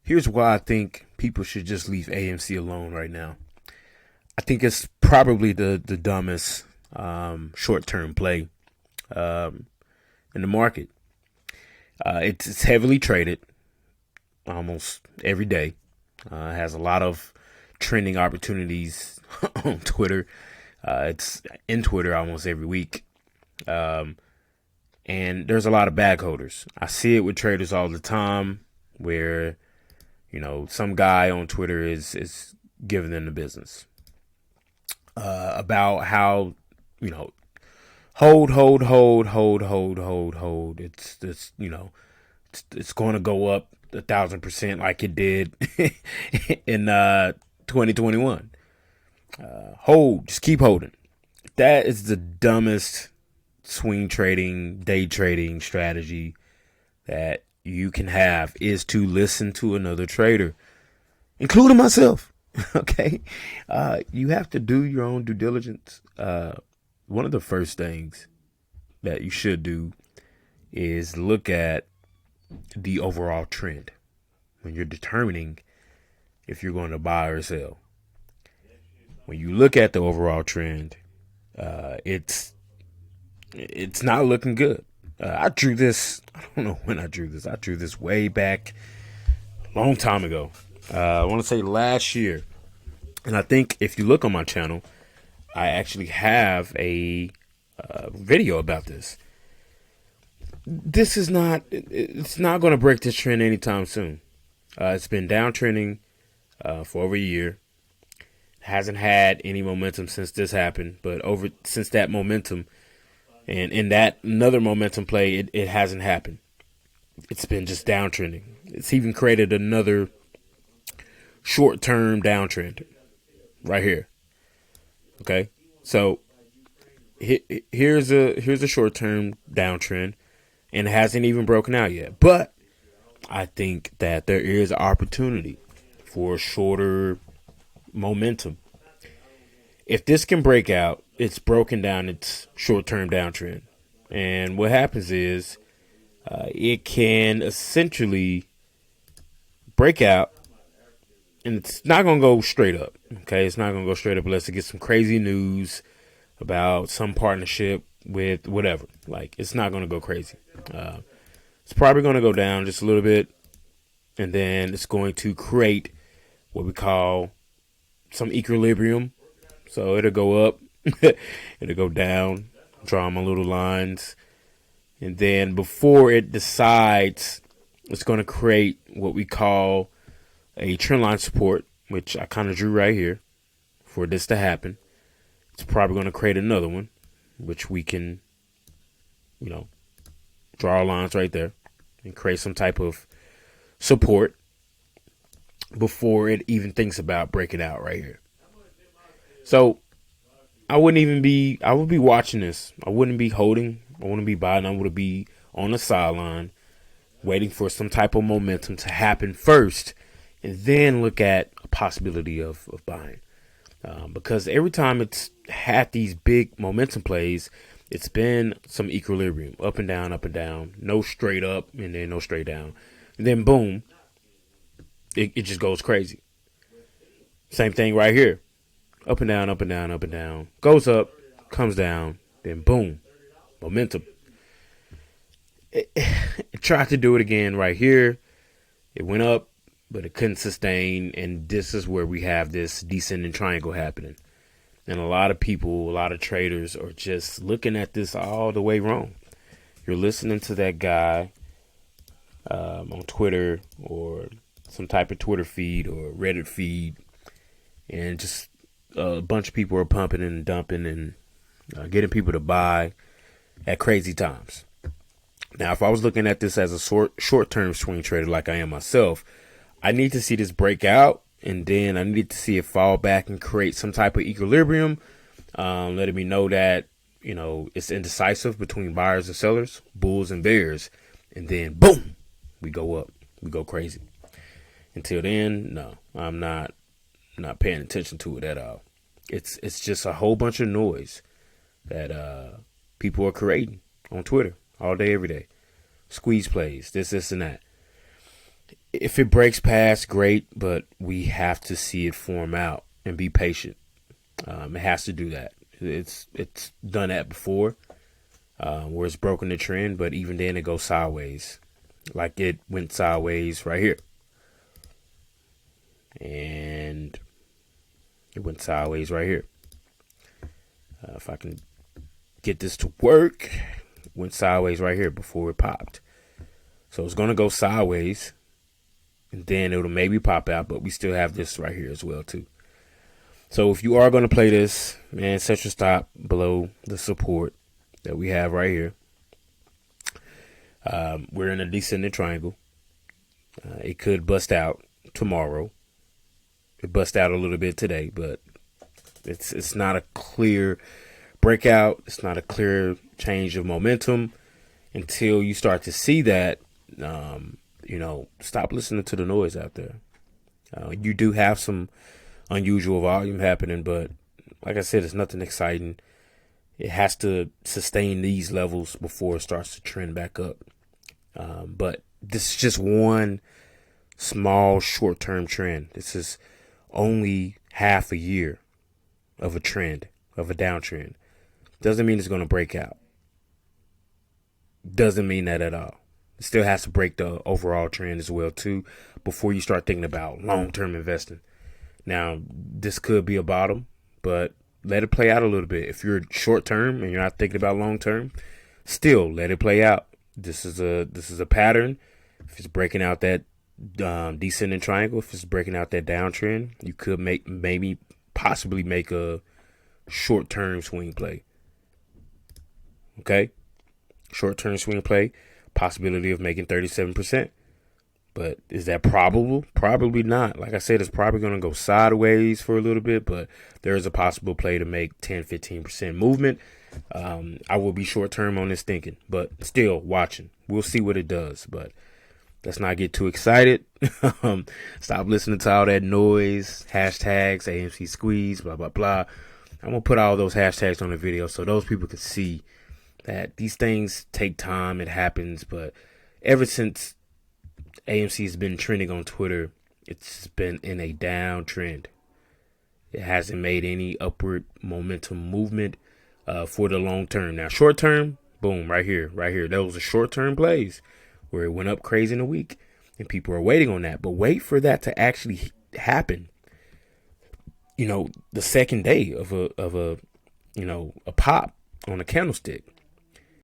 Here's why I think people should just leave AMC alone right now. I think it's probably the dumbest short term play um, in the market. It's heavily traded almost every day. It has a lot of trending opportunities on Twitter. It's in Twitter almost every week. Um, and there's a lot of bag holders. I see it with traders all the time where, some guy on Twitter is giving them the business about how, you know, hold. It's going to go up 1,000% like it did in 2021. Hold, just keep holding. That is the dumbest swing trading, day trading strategy that you can have, is to listen to another trader, including myself. Okay. You have to do your own due diligence. One of the first things that you should do is look at the overall trend when you're determining if you're going to buy or sell. When you look at the overall trend, it's not looking good. I drew this. I don't know when I drew this. I drew this way back, a long time ago. I want to say last year. And I think if you look on my channel, I actually have a video about this. This is not. It's not going to break this trend anytime soon. It's been downtrending for over a year. Hasn't had any momentum since this happened, but since that momentum and in that another momentum play, it hasn't happened. It's been just downtrending. It's even created another short-term downtrend right here. Okay, so here's a short-term downtrend, and it hasn't even broken out yet. But I think that there is opportunity for shorter momentum. If this can break out, it's broken down its short-term downtrend. And what happens is it can essentially break out, and it's not going to go straight up. Okay, it's not going to go straight up unless it gets some crazy news about some partnership with whatever. Like, it's not going to go crazy. It's probably going to go down just a little bit, and then it's going to create what we call some equilibrium. So it'll go up, it'll go down, draw my little lines. And then before it decides, it's going to create what we call a trend line support, which I kind of drew right here for this to happen. It's probably going to create another one, which we can, draw our lines right there and create some type of support before it even thinks about breaking out right here. So I would be watching this. I wouldn't be holding. I wouldn't be buying. I would be on the sideline waiting for some type of momentum to happen first, and then look at a possibility of buying. Because every time it's had these big momentum plays, it's been some equilibrium, up and down, no straight up and then no straight down. And then boom, it just goes crazy. Same thing right here. Up and down, goes up, comes down, then boom, momentum. It tried to do it again right here. It went up, but it couldn't sustain, and this is where we have this descending triangle happening. And a lot of people, a lot of traders are just looking at this all the way wrong. You're listening to that guy on Twitter or some type of Twitter feed or Reddit feed, and just a bunch of people are pumping and dumping and getting people to buy at crazy times. Now, if I was looking at this as a short-term swing trader like I am myself, I need to see this break out, and then I need to see it fall back and create some type of equilibrium, letting me know that, it's indecisive between buyers and sellers, bulls and bears, and then boom, we go up, we go crazy. Until then, no, I'm not paying attention to it at all. It's just a whole bunch of noise that people are creating on Twitter all day, every day. Squeeze plays, this, and that. If it breaks past, great, but we have to see it form out and be patient. It has to do that. It's done that before, where it's broken the trend, but even then it goes sideways, like it went sideways right here, and it went sideways right here. If I can get this to work, it went sideways right here before it popped. So it's gonna go sideways, and then it'll maybe pop out, but we still have this right here as well too. So if you are going to play this, man, set your stop below the support that we have right here. We're in a descending triangle. It could bust out tomorrow. It bust out a little bit today, but it's not a clear breakout. It's not a clear change of momentum until you start to see that. Stop listening to the noise out there. You do have some unusual volume happening, but like I said, it's nothing exciting. It has to sustain these levels before it starts to trend back up. But this is just one small short-term trend. This is only half a year of a trend, of a downtrend. Doesn't mean it's going to break out. Doesn't mean that at all. It still has to break the overall trend as well too before you start thinking about long-term investing. Now, this could be a bottom, but let it play out a little bit. If you're short term and you're not thinking about long term, still let it play out. This is a pattern. If it's breaking out that descending triangle, if it's breaking out that downtrend, you could possibly make a short term swing play. Okay, short term swing play, possibility of making 37%. But is that probable? Probably not. Like I said, it's probably going to go sideways for a little bit, but there is a possible play to make 10-15% movement. I will be short term on this thinking, but still watching. We'll see what it does, but let's not get too excited. Stop listening to all that noise, hashtags, AMC squeeze, blah, blah, blah. I'm going to put all those hashtags on the video so those people can see that these things take time. It happens, but ever since AMC has been trending on Twitter, it's been in a downtrend. It hasn't made any upward momentum movement for the long term. Now, short term, boom, right here. Those are short term plays where it went up crazy in a week, and people are waiting on that. But wait for that to actually happen. The second day of a pop on a candlestick.